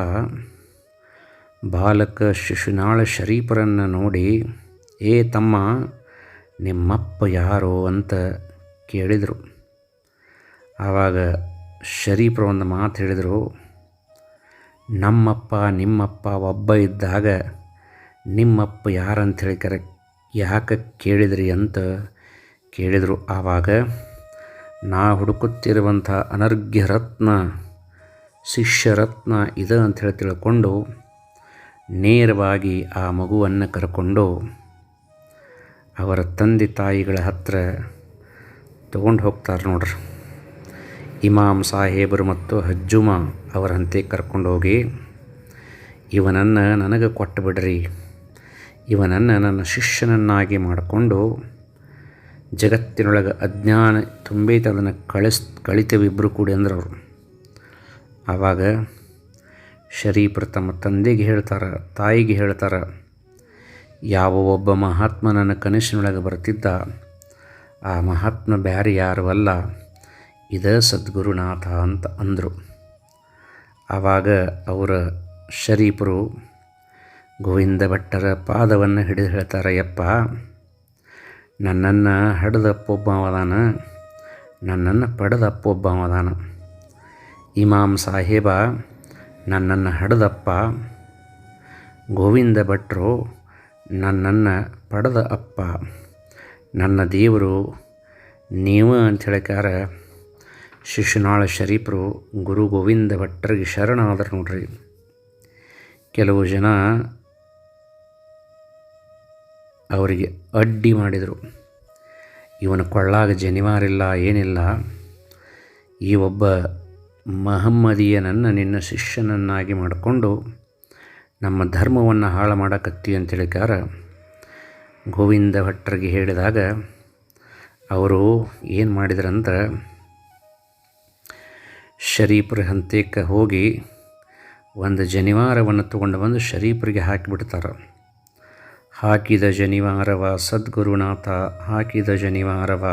ಬಾಲಕ ಶಿಶುನಾಳ ಶರೀಫರನ್ನು ನೋಡಿ, ಏ ತಮ್ಮ, ನಿಮ್ಮಪ್ಪ ಯಾರೋ ಅಂತ ಕೇಳಿದರು. ಆವಾಗ ಶರೀಫರು ಒಂದು ಮಾತು ಹೇಳಿದರು, ನಮ್ಮಪ್ಪ ನಿಮ್ಮಪ್ಪ ಒಬ್ಬ ಇದ್ದಾಗ ನಿಮ್ಮಪ್ಪ ಯಾರಂತ ಹೇಳಿ ಯಾಕೆ ಕೇಳಿದ್ರಿ ಅಂತ ಕೇಳಿದರು. ಆವಾಗ ನಾ ಹುಡುಕುತ್ತಿರುವಂಥ ಅನರ್ಘ್ಯ ರತ್ನ ಶಿಷ್ಯರತ್ನ ಇದೆ ಅಂಥೇಳಿ ತಿಳ್ಕೊಂಡು ನೇರವಾಗಿ ಆ ಮಗುವನ್ನು ಕರ್ಕೊಂಡು ಅವರ ತಂದೆ ತಾಯಿಗಳ ಹತ್ರ ತಗೊಂಡು ಹೋಗ್ತಾರೆ ನೋಡ್ರಿ. ಇಮಾಮ್ ಸಾಹೇಬರು ಮತ್ತು ಹಜ್ಜುಮಾ ಅವರಂತೆ ಕರ್ಕೊಂಡೋಗಿ, ಇವನನ್ನು ನನಗೆ ಕೊಟ್ಟು ಬಿಡ್ರಿ, ಇವನನ್ನು ನನ್ನ ಶಿಷ್ಯನನ್ನಾಗಿ ಮಾಡಿಕೊಂಡು ಜಗತ್ತಿನೊಳಗೆ ಅಜ್ಞಾನ ತುಂಬೈತೆ ಅದನ್ನು ಕಳಿತೇವಿಬ್ಬರು ಕೂಡಿ ಅಂದ್ರವರು. ಆವಾಗ ಶರೀಫರು ತಮ್ಮ ತಂದೆಗೆ ಹೇಳ್ತಾರೆ, ತಾಯಿಗೆ ಹೇಳ್ತಾರೆ, ಯಾವ ಒಬ್ಬ ಮಹಾತ್ಮ ನನ್ನ ಕನಸಿನೊಳಗೆ ಬರ್ತಿದ್ದ, ಆ ಮಹಾತ್ಮ ಬ್ಯಾರೆ ಯಾರು ಅಲ್ಲ, ಇದೇ ಸದ್ಗುರುನಾಥ ಅಂತ ಅಂದರು. ಆವಾಗ ಅವರ ಶರೀಫರು ಗೋವಿಂದ ಭಟ್ಟರ ಪಾದವನ್ನು ಹಿಡಿದು ಹೇಳ್ತಾರೆ, ಯಪ್ಪ, ನನ್ನನ್ನು ಹಡ್ದಪ್ಪೊಬ್ಬ ಅವದಾನ, ನನ್ನನ್ನು ಪಡೆದಪ್ಪೊಬ್ಬ ಅವದಾನ. ಇಮಾಮ್ ಸಾಹೇಬ ನನ್ನನ್ನು ಹಡ್ದಪ್ಪ, ಗೋವಿಂದ ಭಟ್ರು ನನ್ನನ್ನು ಪಡೆದ ಅಪ್ಪ, ನನ್ನ ದೇವರು ನೀವು ಅಂತ ಹೇಳಿಕಾರ ಶಿಶುನಾಳ ಶರೀಫರು ಗುರು ಗೋವಿಂದ ಭಟ್ಟರಿಗೆ ಶರಣಾದರು ನೋಡ್ರಿ. ಕೆಲವು ಜನ ಅವರಿಗೆ ಅಡ್ಡಿ ಮಾಡಿದರು. ಇವನ ಕೊಳ್ಳಾಗ ಜನಿವಾರಿಲ್ಲ, ಏನಿಲ್ಲ, ಈ ಒಬ್ಬ ಮಹಮ್ಮದೀಯನನ್ನು ನಿನ್ನ ಶಿಷ್ಯನನ್ನಾಗಿ ಮಾಡಿಕೊಂಡು ನಮ್ಮ ಧರ್ಮವನ್ನು ಹಾಳು ಮಾಡಕತ್ತಿ ಅಂತೇಳಿಕಾರ ಗೋವಿಂದ ಭಟ್ಟರಿಗೆ ಹೇಳಿದಾಗ ಅವರು ಏನು ಮಾಡಿದ್ರಂತ, ಶರೀಫರ ಹಂತಕ್ಕೆ ಹೋಗಿ ಒಂದು ಜನಿವಾರವನ್ನು ತಗೊಂಡು ಬಂದು ಶರೀಫರಿಗೆ ಹಾಕಿಬಿಡ್ತಾರೆ. ಹಾಕಿದ ಜನಿವಾರವ ಸದ್ಗುರುನಾಥ, ಹಾಕಿದ ಜನಿವಾರವ,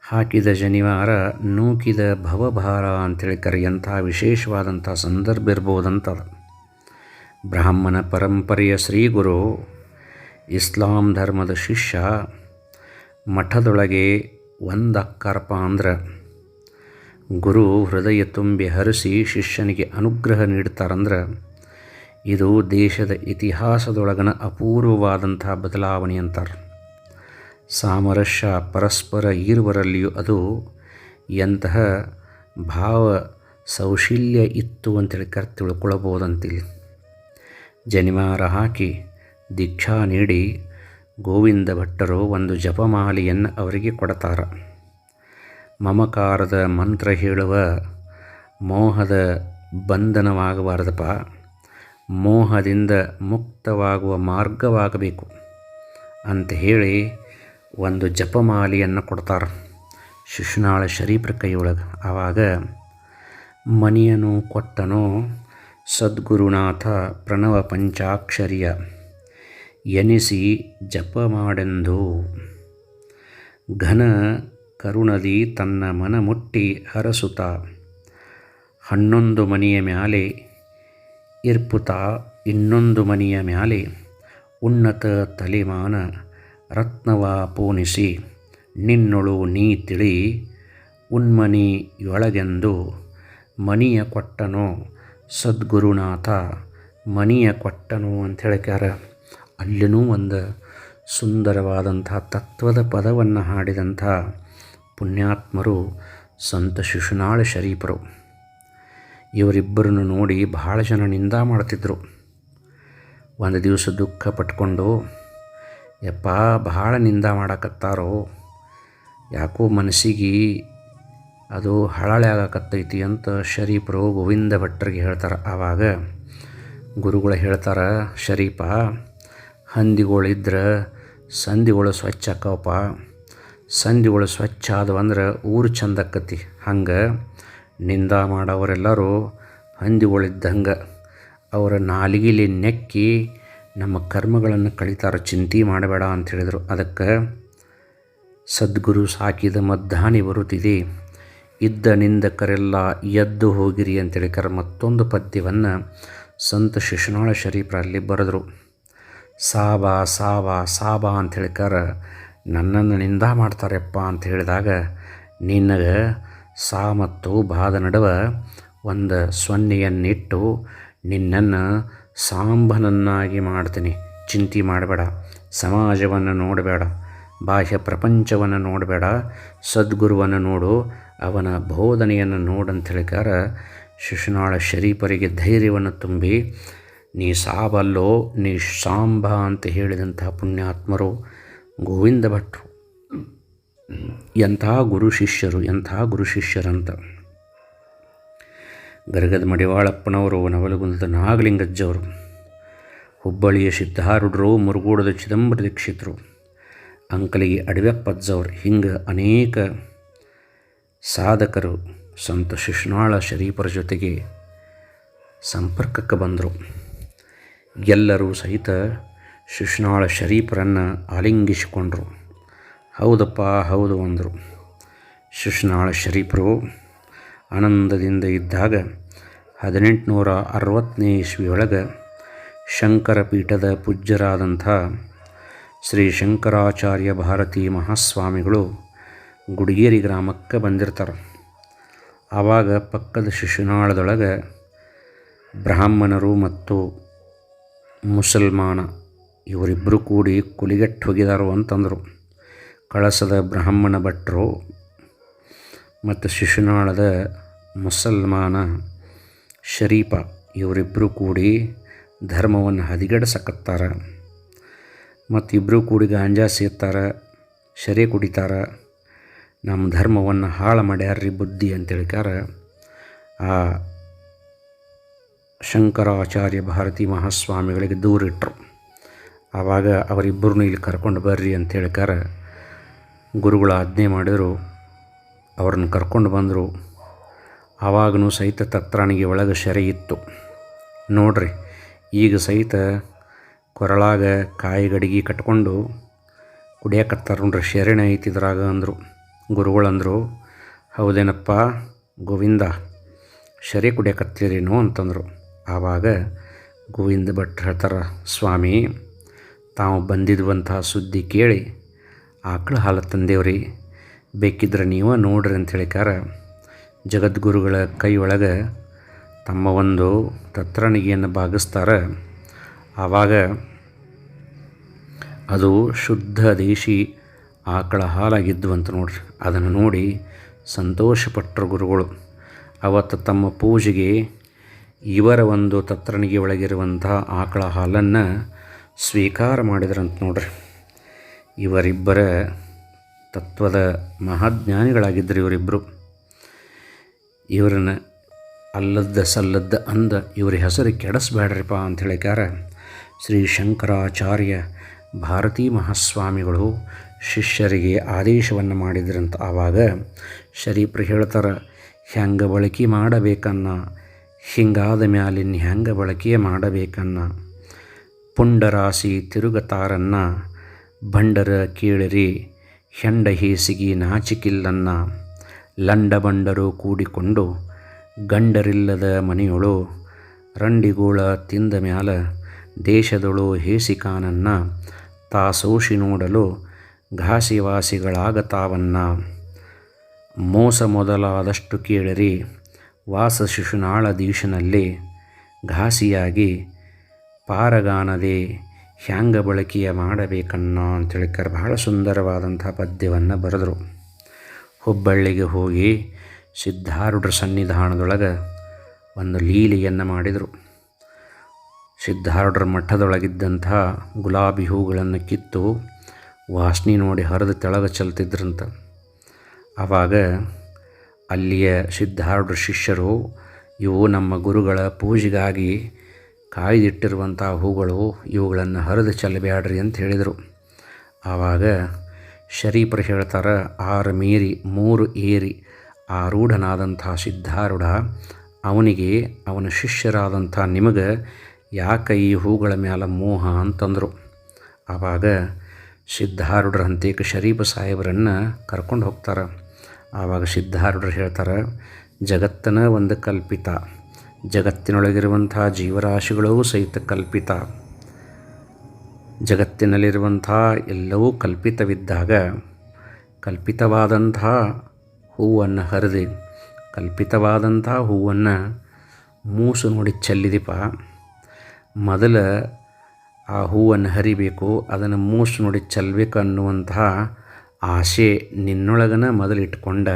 ಹಾಕಿದ ಜನಿವಾರ ನೂಕಿದ ಭವಭಾರ ಅಂಥೇಳಿ ಕರೆಯಂಥ ವಿಶೇಷವಾದಂಥ ಸಂದರ್ಭ ಇರ್ಬೋದಂತ. ಬ್ರಾಹ್ಮಣ ಪರಂಪರೆಯ ಶ್ರೀಗುರು, ಇಸ್ಲಾಂ ಧರ್ಮದ ಶಿಷ್ಯ, ಮಠದೊಳಗೆ ಒಂದಕ್ಕಾರಪ್ಪ ಅಂದ್ರೆ ಗುರು ಹೃದಯ ತುಂಬಿ ಹರಿಸಿ ಶಿಷ್ಯನಿಗೆ ಅನುಗ್ರಹ ನೀಡ್ತಾರಂದ್ರೆ ಇದು ದೇಶದ ಇತಿಹಾಸದೊಳಗನ ಅಪೂರ್ವವಾದಂಥ ಬದಲಾವಣೆ ಅಂತಾರೆ. ಸಾಮರಸ್ಯ ಪರಸ್ಪರ ಇರುವರಲ್ಲಿಯೂ ಅದು ಎಂತಹ ಭಾವ ಸೌಶೀಲ್ಯ ಇತ್ತು ಅಂತೇಳಿ ತಿಳ್ಕೊಳ್ಬೋದಂತಿಲ್ಲಿ. ಜನಿವಾರ ಹಾಕಿ ದೀಕ್ಷಾ ನೀಡಿ ಗೋವಿಂದ ಭಟ್ಟರು ಒಂದು ಜಪಮಾಲೆಯನ್ನು ಅವರಿಗೆ ಕೊಡ್ತಾರೆ. ಮಮಕಾರದ ಮಂತ್ರ ಹೇಳುವ ಮೋಹದ ಬಂಧನವಾಗಬಾರದಪ್ಪ, ಮೋಹದಿಂದ ಮುಕ್ತವಾಗುವ ಮಾರ್ಗವಾಗಬೇಕು ಅಂತ ಹೇಳಿ ಒಂದು ಜಪಮಾಲೆಯನ್ನು ಕೊಡ್ತಾರೆ ಶಿಶುನಾಳ ಶರೀಫರ ಕೈಯೊಳಗೆ. ಆವಾಗ ಮಣಿಯನ್ನು ಕೊಟ್ಟನೋ ಸದ್ಗುರುನಾಥ ಪ್ರಣವ ಪಂಚಾಕ್ಷರಿಯ ಎನಿಸಿ ಜಪ ಮಾಡೆಂದು ಘನ ಕರುಣದಿ ತನ್ನ ಮನ ಮುಟ್ಟಿ ಹರಸುತ್ತ 11 ಮನೆಯ ಮ್ಯಾಲೆ ಇರ್ಪುತ ಇನ್ನೊಂದು ಮನೆಯ ಮ್ಯಾಲೆ ಉನ್ನತ ತಲೆಮಾನ ರತ್ನವ ಪೂನಿಸಿ ನಿನ್ನೊಳು ನೀ ತಿಳಿ ಉನ್ಮನಿಯೊಳಗೆಂದು ಮನಿಯ ಕೊಟ್ಟನು ಸದ್ಗುರುನಾಥ ಮನಿಯ ಕೊಟ್ಟನು ಅಂತ ಹೇಳ್ಯಾರ. ಅಲ್ಲಿನೂ ಒಂದು ಸುಂದರವಾದಂಥ ತತ್ವದ ಪದವನ್ನು ಹಾಡಿದಂಥ ಪುಣ್ಯಾತ್ಮರು ಸಂತ ಶಿಶುನಾಳ ಶರೀಫರು. ಇವರಿಬ್ಬರನ್ನು ನೋಡಿ ಭಾಳ ಜನ ನಿಂದ ಮಾಡ್ತಿದ್ರು. ಒಂದು ದಿವಸ ದುಃಖ ಪಟ್ಕೊಂಡು, ಯಪ್ಪ ಭಾಳ ನಿಂದ ಮಾಡಕತ್ತಾರೋ, ಯಾಕೋ ಮನಸ್ಸಿಗೆ ಅದು ಹಳಳೆ ಆಗಕತ್ತೈತಿ ಅಂತ ಶರೀಫರು ಗೋವಿಂದ ಭಟ್ರಿಗೆ ಹೇಳ್ತಾರೆ. ಆವಾಗ ಗುರುಗಳು ಹೇಳ್ತಾರೆ, ಶರೀಫ ಹಂದಿಗಳಿದ್ರೆ ಸಂದಿಗಳು ಸ್ವಚ್ಛ ಆಕ್ಕವಪ್ಪ, ಸಂದಿಗಳು ಸ್ವಚ್ಛ ಆದವಂದ್ರೆ ಊರು ಚಂದ ಆಕ್ಕತಿ. ಹಂಗೆ ನಿಂದ ಮಾಡೋವರೆಲ್ಲರೂ ಹಂದಿಗಳಿದ್ದಂಗೆ ಅವರ ನಾಲಿಗೆಲಿ ನೆಕ್ಕಿ ನಮ್ಮ ಕರ್ಮಗಳನ್ನು ಕಳೀತಾರೆ, ಚಿಂತೆ ಮಾಡಬೇಡ ಅಂತ ಹೇಳಿದರು. ಅದಕ್ಕೆ ಸದ್ಗುರು ಸಾಕಿದ ಮದ್ದಾನಿ ಬರುತ್ತಿದೆ, ಇದ್ದ ನಿಂದಕರೆಲ್ಲ ಎದ್ದು ಹೋಗಿರಿ ಅಂತೇಳಿ ಮತ್ತೊಂದು ಪದ್ಯವನ್ನು ಸಂತ ಶಿಶುನಾಳ ಶರೀಫರಲ್ಲಿ ಬರೆದರು. ಸಾಬಾ ಸಾಬಾ ಸಾಬಾ ಅಂತ ಹೇಳಿಕಾರ ನನ್ನನ್ನು ನಿಂದ ಮಾಡ್ತಾರಪ್ಪ ಅಂತ ಹೇಳಿದಾಗ ನಿನಗೆ ಸಾ ಮತ್ತು ಬಾದ ನಡುವೆ ಒಂದು ಸೊನ್ನೆಯನ್ನಿಟ್ಟು ನಿನ್ನನ್ನು ಸಾಂಬನನ್ನಾಗಿ ಮಾಡ್ತೀನಿ. ಚಿಂತೆ ಮಾಡಬೇಡ, ಸಮಾಜವನ್ನು ನೋಡಬೇಡ, ಬಾಹ್ಯ ಪ್ರಪಂಚವನ್ನು ನೋಡಬೇಡ, ಸದ್ಗುರುವನ್ನು ನೋಡು, ಅವನ ಬೋಧನೆಯನ್ನು ನೋಡಂತ ಹೇಳಿಕಾರ ಶಿಶುನಾಳ ಶರೀಫರಿಗೆ ಧೈರ್ಯವನ್ನು ತುಂಬಿ ನೀ ಸಾಬಲ್ಲೋ ನೀ ಸಾಂಬ ಅಂತ ಹೇಳಿದಂಥ ಪುಣ್ಯಾತ್ಮರು ಗೋವಿಂದ ಭಟ್ರು. ಎಂಥ ಗುರು ಶಿಷ್ಯರು, ಎಂಥ ಗುರು ಶಿಷ್ಯರಂತ. ಗರಗದ ಮಡಿವಾಳಪ್ಪನವರು, ನವಲಗುಂದದ ನಾಗಲಿಂಗಜ್ಜವರು, ಹುಬ್ಬಳ್ಳಿಯ ಸಿದ್ಧಾರೂಢರು, ಮುರುಗೋಡದ ಚಿದಂಬರ ದೀಕ್ಷಿತರು, ಅಂಕಲಿಗೆ ಅಡವ್ಯಪ್ಪಜ್ಜವರು, ಹಿಂಗೆ ಅನೇಕ ಸಾಧಕರು ಸಂತ ಶಿಶುನಾಳ ಶರೀಫರ ಜೊತೆಗೆ ಸಂಪರ್ಕಕ್ಕೆ ಬಂದರು. ಎಲ್ಲರೂ ಸಹಿತ ಶಿಶುನಾಳ ಶರೀಫರನ್ನು ಆಲಿಂಗಿಸಿಕೊಂಡರು. ಹೌದಪ್ಪ ಹೌದು ಅಂದರು. ಶಿಶುನಾಳ ಶರೀಫರು ಆನಂದದಿಂದ ಇದ್ದಾಗ 1860ನೇ ಇಸ್ವಿಯೊಳಗೆ ಶಂಕರ ಪೀಠದ ಪೂಜ್ಯರಾದಂಥ ಶ್ರೀ ಶಂಕರಾಚಾರ್ಯ ಭಾರತೀ ಮಹಾಸ್ವಾಮಿಗಳು ಗುಡಿಗೇರಿ ಗ್ರಾಮಕ್ಕೆ ಬಂದಿರ್ತಾರೆ. ಆವಾಗ ಪಕ್ಕದ ಶಿಶುನಾಳದೊಳಗೆ ಬ್ರಾಹ್ಮಣರು ಮತ್ತು ಮುಸಲ್ಮಾನ ಇವರಿಬ್ಬರು ಕೂಡಿ ಕುಲಿಗೆಟ್ಟು ಹೋಗಿದಾರು ಅಂತಂದರು. ಕಳಸದ ಬ್ರಾಹ್ಮಣ ಭಟ್ರು ಮತ್ತು ಶಿಶುನಾಳದ ಮುಸಲ್ಮಾನ ಶರೀಫ ಇವರಿಬ್ಬರು ಕೂಡಿ ಧರ್ಮವನ್ನು ಹದಿಗೆಡಿಸಕತ್ತಾರೆ. ಮತ್ತು ಇಬ್ಬರು ಕೂಡಿ ಗಾಂಜಾ ಸೇರ್ತಾರೆ, ಶರೆ ಕುಡಿತಾರೆ, ನಮ್ಮ ಧರ್ಮವನ್ನು ಹಾಳು ಮಾಡ್ಯಾರ್ರಿ ಬುದ್ಧಿ ಅಂತೇಳಿಕಾರ ಆ ಶಂಕರಾಚಾರ್ಯ ಭಾರತೀ ಮಹಾಸ್ವಾಮಿಗಳಿಗೆ ದೂರಿಟ್ರು. ಆವಾಗ ಅವರಿಬ್ಬರನ್ನು ಇಲ್ಲಿ ಕರ್ಕೊಂಡು ಬರ್ರಿ ಅಂತ ಹೇಳಿಕಾರ ಗುರುಗಳು ಆಜ್ಞೆ ಮಾಡಿದರು. ಅವ್ರನ್ನ ಕರ್ಕೊಂಡು ಬಂದರು. ಆವಾಗಲೂ ಸಹಿತ ತತ್ರಾಣಿಗೆ ಒಳಗೆ ಶೆರೆ ಇತ್ತು ನೋಡ್ರಿ. ಈಗ ಸಹಿತ ಕೊರಳಾಗ ಕಾಯಿ ಗಡಿಗೆ ಕಟ್ಕೊಂಡು ಕುಡಿಯಕತ್ತಾರ ನೋಡ್ರಿ, ಶೆರೆನೇ ಐತಿದ್ರಾಗ ಅಂದರು. ಗುರುಗಳಂದರು, ಹೌದೇನಪ್ಪ ಗೋವಿಂದ, ಶೆರೆ ಕುಡಿಯಕತ್ತೀರೇನೋ ಅಂತಂದರು. ಆವಾಗ ಗೋವಿಂದ ಭಟ್ರು ಹೇಳ್ತಾರೆ, ಸ್ವಾಮಿ ತಾವು ಬಂದಿರುವಂಥ ಸುದ್ದಿ ಕೇಳಿ ಆಕಳ ಹಾಲು ತಂದೇವ್ರಿ, ಬೇಕಿದ್ರೆ ನೀವು ನೋಡ್ರಿ ಅಂತ ಹೇಳಿಕಾರ ಜಗದ್ಗುರುಗಳ ಕೈ ಒಳಗೆ ತಮ್ಮ ಒಂದು ತತ್ರಣಿಗೆಯನ್ನು ಭಾಗಿಸ್ತಾರೆ. ಆವಾಗ ಅದು ಶುದ್ಧ ದೇಶಿ ಆಕಳ ಹಾಲಾಗಿದ್ದು ಅಂತ ನೋಡ್ರಿ. ಅದನ್ನು ನೋಡಿ ಸಂತೋಷಪಟ್ಟರು ಗುರುಗಳು. ಅವತ್ತು ತಮ್ಮ ಪೂಜೆಗೆ ಇವರ ಒಂದು ತತ್ರಣಿಗೆ ಒಳಗಿರುವಂಥ ಆಕಳ ಹಾಲನ್ನು ಸ್ವೀಕಾರ ಮಾಡಿದ್ರಂತ ನೋಡ್ರಿ. ಇವರಿಬ್ಬರ ತತ್ವದ ಮಹಾಜ್ಞಾನಿಗಳಾಗಿದ್ದರು ಇವರಿಬ್ಬರು. ಇವರನ್ನು ಅಲ್ಲದ್ದ ಸಲ್ಲದ್ದ ಅಂದ ಇವ್ರ ಹೆಸರು ಕೆಡಿಸ್ಬೇಡ್ರಿಪ್ಪ ಅಂತ ಹೇಳಿಕಾರ ಶ್ರೀ ಶಂಕರಾಚಾರ್ಯ ಭಾರತೀ ಮಹಾಸ್ವಾಮಿಗಳು ಶಿಷ್ಯರಿಗೆ ಆದೇಶವನ್ನು ಮಾಡಿದ್ರಂತ. ಆವಾಗ ಶರೀಫರು ಹೇಳ್ತಾರೆ, ಹೆಂಗೆ ಬಳಕೆ ಮಾಡಬೇಕನ್ನ, ಹಿಂಗಾದ ಮ್ಯಾಲಿನ ಹೆಂಗೆ ಬಳಕೆ ಮಾಡಬೇಕನ್ನ, ಪುಂಡರಾಸಿ ತಿರುಗತಾರನ್ನ, ಬಂಡರ ಕೇಳಿರಿ ಹೆಂಡ ಹೇಸಿಗಿ ನಾಚಿಕಿಲ್ಲನ್ನ, ಲಂಡ ಬಂಡರು ಕೂಡಿಕೊಂಡು ಗಂಡರಿಲ್ಲದ ಮನೆಯೊಳು, ರಂಡಿಗೋಳ ತಿಂದ ಮ್ಯಾಲ ದೇಶದೊಳು ಹೇಸಿಕಾನನ್ನ, ತಾ ಸೋಷಿ ನೋಡಲು ಘಾಸಿವಾಸಿಗಳಾಗತಾವನ್ನ ಮೋಸ ಮೊದಲಾದಷ್ಟು ಕೇಳಿರಿ ವಾಸ ಶಿಶುನಾಳದೀಶನಲ್ಲಿ ಘಾಸಿಯಾಗಿ ಪಾರಗಾನದೆ ಹ್ಯಾಂಗ ಬಳಕೆಯ ಮಾಡಬೇಕನ್ನ ಅಂತೇಳಿಕರ್ ಬಹಳ ಸುಂದರವಾದಂಥ ಪದ್ಯವನ್ನು ಬರೆದರು. ಹುಬ್ಬಳ್ಳಿಗೆ ಹೋಗಿ ಸಿದ್ಧಾರೂಢರ ಸನ್ನಿಧಾನದೊಳಗೆ ಒಂದು ಲೀಲೆಯನ್ನು ಮಾಡಿದರು. ಸಿದ್ಧಾರೂಢರ ಮಠದೊಳಗಿದ್ದಂಥ ಗುಲಾಬಿ ಹೂಗಳನ್ನು ಕಿತ್ತು ವಾಸನೆ ನೋಡಿ ಹರಿದು ತೆಳಗೆ ಚೆಲ್ತಿದ್ರಂತ. ಆವಾಗ ಅಲ್ಲಿಯ ಸಿದ್ಧಾರೂಢರ ಶಿಷ್ಯರು, ಇವು ನಮ್ಮ ಗುರುಗಳ ಪೂಜೆಗಾಗಿ ಕಾಯ್ದಿಟ್ಟಿರುವಂಥ ಹೂಗಳು, ಇವುಗಳನ್ನು ಹರಿದು ಚೆಲ್ಲಬೇಡ್ರಿ ಅಂತ ಹೇಳಿದರು. ಆವಾಗ ಶರೀಫರು ಹೇಳ್ತಾರೆ, 6 ಮೀರಿ 3 ಏರಿ ಆರೂಢನಾದಂಥ ಸಿದ್ಧಾರೂಢ ಅವನಿಗೆ ಅವನ ಶಿಷ್ಯರಾದಂಥ ನಿಮಗೆ ಯಾಕೆ ಈ ಹೂಗಳ ಮೇಲೆ ಮೋಹ ಅಂತಂದರು. ಆವಾಗ ಸಿದ್ಧಾರೂಢರ ಹಂತೇಕ ಶರೀಫ ಸಾಹೇಬರನ್ನು ಕರ್ಕೊಂಡು ಹೋಗ್ತಾರೆ. ಆವಾಗ ಸಿದ್ಧಾರೂಢರು ಹೇಳ್ತಾರೆ, ಜಗತ್ತನ ಒಂದು ಕಲ್ಪಿತ, ಜಗತ್ತಿನೊಳಗಿರುವಂಥ ಜೀವರಾಶಿಗಳೂ ಸಹಿತ ಕಲ್ಪಿತ, ಜಗತ್ತಿನಲ್ಲಿರುವಂಥ ಎಲ್ಲವೂ ಕಲ್ಪಿತವಿದ್ದಾಗ ಕಲ್ಪಿತವಾದಂಥ ಹೂವನ್ನು ಹರಿದು ಕಲ್ಪಿತವಾದಂಥ ಹೂವನ್ನು ಮೂಸು ನೋಡಿ ಚೆಲ್ಲಿದಿಪ್ಪ. ಮೊದಲ ಆ ಹೂವನ್ನು ಹರಿಬೇಕು, ಅದನ್ನು ಮೂಸು ನೋಡಿ ಚೆಲ್ಲಬೇಕು ಅನ್ನುವಂತಹ ಆಸೆ ನಿನ್ನೊಳಗನ ಮೊದಲು ಇಟ್ಕೊಂಡ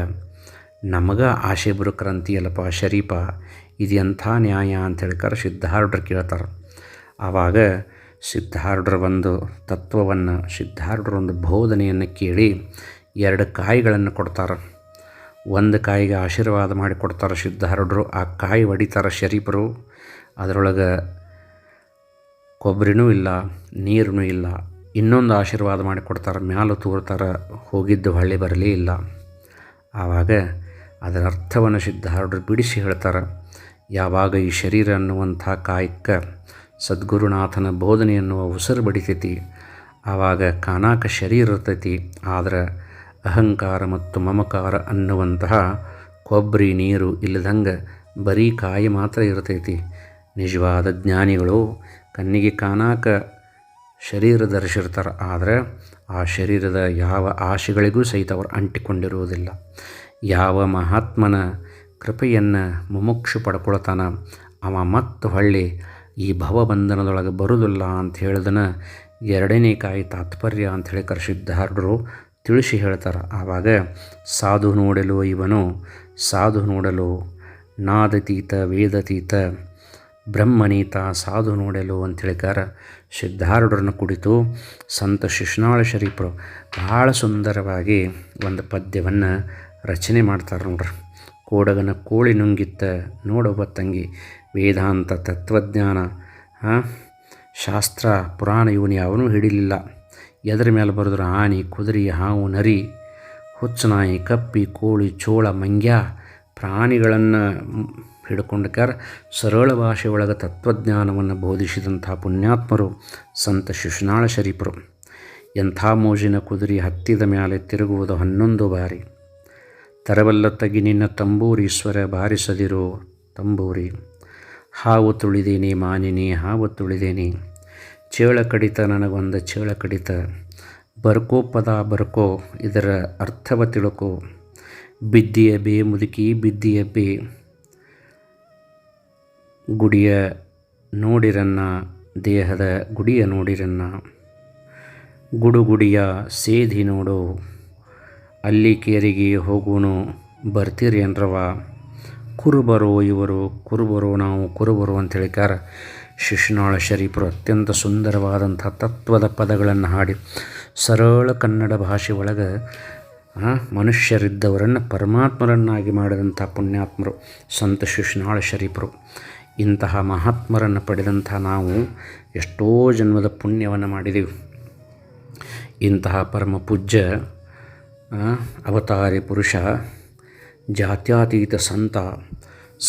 ನಮಗೆ ಆಸೆ ಬರುಕ್ರಂತೀಯಲ್ಲಪ್ಪ ಶರೀಫ, ಇದು ಎಂಥ ನ್ಯಾಯ ಅಂತ ಹೇಳ್ತಾರೆ ಸಿದ್ಧಾರೂಢರು ಕೇಳ್ತಾರೆ. ಆವಾಗ ಸಿದ್ಧಾರೂಢರ ಒಂದು ತತ್ವವನ್ನು, ಸಿದ್ಧಾರೂಢರ ಒಂದು ಬೋಧನೆಯನ್ನು ಕೇಳಿ 2 ಕಾಯಿಗಳನ್ನು ಕೊಡ್ತಾರೆ. ಒಂದು ಕಾಯಿಗೆ ಆಶೀರ್ವಾದ ಮಾಡಿ ಕೊಡ್ತಾರೆ ಸಿದ್ಧಾರೂಢರು. ಆ ಕಾಯಿ ಹೊಡಿತಾರೆ ಶರೀಫರು. ಅದರೊಳಗೆ ಕೊಬ್ಬರಿನೂ ಇಲ್ಲ, ನೀರೂ ಇಲ್ಲ. ಇನ್ನೊಂದು ಆಶೀರ್ವಾದ ಮಾಡಿ ಕೊಡ್ತಾರೆ, ಮ್ಯಾಲು ತೂರ್ತಾರೆ, ಹೋಗಿದ್ದು ಹೊಳ್ಳಿ ಬರಲೇ ಇಲ್ಲ. ಆವಾಗ ಅದರ ಅರ್ಥವನ್ನು ಸಿದ್ಧಾರೂಢರು ಬಿಡಿಸಿ ಹೇಳ್ತಾರೆ. ಯಾವಾಗ ಈ ಶರೀರ ಅನ್ನುವಂಥ ಕಾಯಕ್ಕೆ ಸದ್ಗುರುನಾಥನ ಬೋಧನೆ ಎನ್ನುವ ಉಸಿರು ಬಡಿತೈತಿ, ಆವಾಗ ಕಾನಾಕ ಶರೀರ ಇರ್ತೈತಿ. ಆದರೆ ಅಹಂಕಾರ ಮತ್ತು ಮಮಕಾರ ಅನ್ನುವಂತಹ ಕೊಬ್ಬರಿ ನೀರು ಇಲ್ಲದಂಗೆ ಬರೀ ಕಾಯಿ ಮಾತ್ರ ಇರ್ತೈತಿ. ನಿಜವಾದ ಜ್ಞಾನಿಗಳು ಕಣ್ಣಿಗೆ ಕಾನಾಕ ಶರೀರ ಧರಿಸಿರ್ತಾರೆ, ಆದರೆ ಆ ಶರೀರದ ಯಾವ ಆಶೆಗಳಿಗೂ ಸಹಿತ ಅವರು ಅಂಟಿಕೊಂಡಿರುವುದಿಲ್ಲ. ಯಾವ ಮಹಾತ್ಮನ ಕೃಪೆಯನ್ನು ಮುಮುಕ್ಷು ಪಡ್ಕೊಳ್ತಾನ ಅವ ಮತ್ತು ಹೊಳ್ಳಿ ಈ ಭವಬಂಧನದೊಳಗೆ ಬರುವುದಿಲ್ಲ ಅಂತ ಹೇಳಿದನ 2ನೇ ಕಾಯಿ ತಾತ್ಪರ್ಯ ಅಂತ ಹೇಳಿ ಸಿದ್ಧಾರೂಢರು ತಿಳಿಸಿ ಹೇಳ್ತಾರೆ. ಆವಾಗ ಸಾಧು ನೋಡಲು ಇವನು, ಸಾಧು ನೋಡಲು ನಾದತೀತ ವೇದತೀತ ಬ್ರಹ್ಮನೀತ ಸಾಧು ನೋಡಲು ಅಂತೇಳಿಕಾರ ಸಿದ್ಧಾರೂಢರನ್ನು ಕುರಿತು ಸಂತ ಶಿಶುನಾಳ ಶರೀಫರು ಭಾಳ ಸುಂದರವಾಗಿ ಒಂದು ಪದ್ಯವನ್ನು ರಚನೆ ಮಾಡ್ತಾರೆ ನೋಡ್ರಿ. ಕೋಡಗನ ಕೋಳಿ ನುಂಗಿತ್ತ ನೋಡೊಬ್ಬ ತಂಗಿ, ವೇದಾಂತ ತತ್ವಜ್ಞಾನ ಶಾಸ್ತ್ರ ಪುರಾಣ ಇವನು ಯಾವನೂ ಹಿಡಿಲಿಲ್ಲ. ಎದರ ಮೇಲೆ ಬರೆದ್ರು ಆನೆ ಕುದುರೆ ಹಾವು ನರಿ ಹುಚ್ಚನಾಯಿ ಕಪ್ಪಿ ಕೋಳಿ ಚೋಳ ಮಂಗ್ಯ ಪ್ರಾಣಿಗಳನ್ನು ಹಿಡ್ಕೊಂಡಕ್ಕಾರ ಸರಳ ಭಾಷೆ ಒಳಗೆ ತತ್ವಜ್ಞಾನವನ್ನು ಬೋಧಿಸಿದಂಥ ಪುಣ್ಯಾತ್ಮರು ಸಂತ ಶಿಶುನಾಳ ಶರೀಫರು. ಎಂಥ ಮೋಜಿನ ಕುದುರೆ ಹತ್ತಿದ ಮೇಲೆ ತಿರುಗುವುದು 11 ಬಾರಿ, ತರಬಲ್ಲ ತಗಿ ನಿನ್ನ ತಂಬೂರೀಶ್ವರ ಬಾರಿಸದಿರೋ ತಂಬೂರಿ, ಹಾವು ತುಳಿದೇನೆ ಮಾನಿನಿ ಹಾವು ತುಳಿದೇನೆ, ಚೇಳ ಕಡಿತ ನನಗೊಂದು ಚೇಳ ಕಡಿತ, ಬರ್ಕೋ ಪದ ಬರ್ಕೋ ಇದರ ಅರ್ಥವ ತಿಳ್ಕೋ, ಬಿದ್ದಿಯ ಬೇ ಮುದುಕಿ ಬಿದ್ದಿಯ ಬೇ, ಗುಡಿಯ ನೋಡಿರನ್ನ ದೇಹದ ಗುಡಿಯ ನೋಡಿರನ್ನ, ಗುಡುಗುಡಿಯ ಸೇಧಿ ನೋಡು, ಅಲ್ಲಿ ಕೇರಿಗೆ ಹೋಗೋನು ಬರ್ತೀರಿ ಅನ್ರವ, ಕುರುಬರೋ ಇವರು ಕುರುಬರೋ ನಾವು ಕುರುಬರು ಅಂತೇಳಿಕಾರ ಶಿಶುನಾಳ ಶರೀಫರು ಅತ್ಯಂತ ಸುಂದರವಾದಂಥ ತತ್ವದ ಪದಗಳನ್ನು ಹಾಡಿ ಸರಳ ಕನ್ನಡ ಭಾಷೆ ಒಳಗೆ ಮನುಷ್ಯರಿದ್ದವರನ್ನು ಪರಮಾತ್ಮರನ್ನಾಗಿ ಮಾಡಿದಂಥ ಪುಣ್ಯಾತ್ಮರು ಸಂತ ಶಿಶುನಾಳ ಶರೀಫರು. ಇಂತಹ ಮಹಾತ್ಮರನ್ನು ಪಡೆದಂಥ ನಾವು ಎಷ್ಟೋ ಜನ್ಮದ ಪುಣ್ಯವನ್ನು ಮಾಡಿದೆವು. ಇಂತಹ ಪರಮ ಪೂಜ್ಯ ಅವತಾರಿ ಪುರುಷ ಜಾತ್ಯಾತೀತ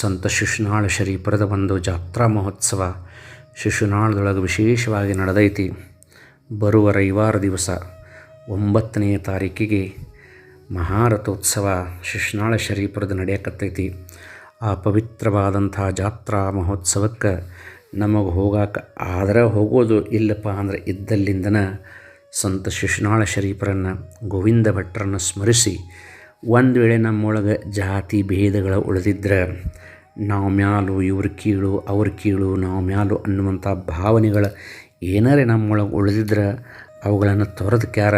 ಸಂತ ಶಿಶುನಾಳ ಶರೀಫರದ ಒಂದು ಜಾತ್ರಾ ಮಹೋತ್ಸವ ಶಿಶುನಾಳದೊಳಗೆ ವಿಶೇಷವಾಗಿ ನಡೆದೈತಿ. ಬರುವ ರವಿವಾರ ದಿವಸ 9ನೇ ತಾರೀಕಿಗೆ ಮಹಾರಥೋತ್ಸವ ಶಿಶುನಾಳ ಶರೀಫರದ ನಡೆಯಕತ್ತೈತಿ. ಆ ಪವಿತ್ರವಾದಂಥ ಜಾತ್ರಾ ಮಹೋತ್ಸವಕ್ಕೆ ನಮಗೆ ಹೋಗಕ್ಕೆ ಆದ್ರೆ ಹೋಗೋದು, ಇಲ್ಲಪ್ಪ ಅಂದ್ರೆ ಇದ್ದಲ್ಲಿಂದನ ಸಂತ ಶಿಶುನಾಳ ಶರೀಫರನ್ನು, ಗೋವಿಂದ ಭಟ್ರನ್ನು ಸ್ಮರಿಸಿ ಒಂದು ವೇಳೆ ನಮ್ಮೊಳಗೆ ಜಾತಿ ಭೇದಗಳ ಉಳಿದಿದ್ರೆ, ನಾವು ಮ್ಯಾಲು ಇವ್ರ ಕೀಳು ಅವ್ರ ಕೀಳು ನಾವು ಮ್ಯಾಲು ಅನ್ನುವಂಥ ಭಾವನೆಗಳು ಏನಾರೇ ನಮ್ಮೊಳಗೆ ಉಳಿದಿದ್ರೆ ಅವುಗಳನ್ನು ತೊರೆದು ಕ್ಯಾರ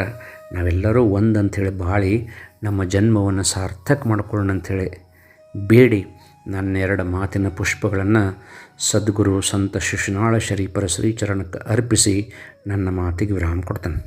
ನಾವೆಲ್ಲರೂ ಒಂದಂಥೇಳಿ ಬಾಳಿ ನಮ್ಮ ಜನ್ಮವನ್ನು ಸಾರ್ಥಕ ಮಾಡ್ಕೊಳ್ಳೋಣ ಅಂಥೇಳಿ ಬೇಡಿ ನನ್ನ 2 ಮಾತಿನ ಪುಷ್ಪಗಳನ್ನು ಸದ್ಗುರು ಸಂತ ಶಿಶುನಾಳ ಶರೀಫರ ಶ್ರೀಚರಣಕ್ಕೆ ಅರ್ಪಿಸಿ ನನ್ನ ಮಾತಿಗೆ ವಿರಾಮ ಕೊಡ್ತಾನೆ.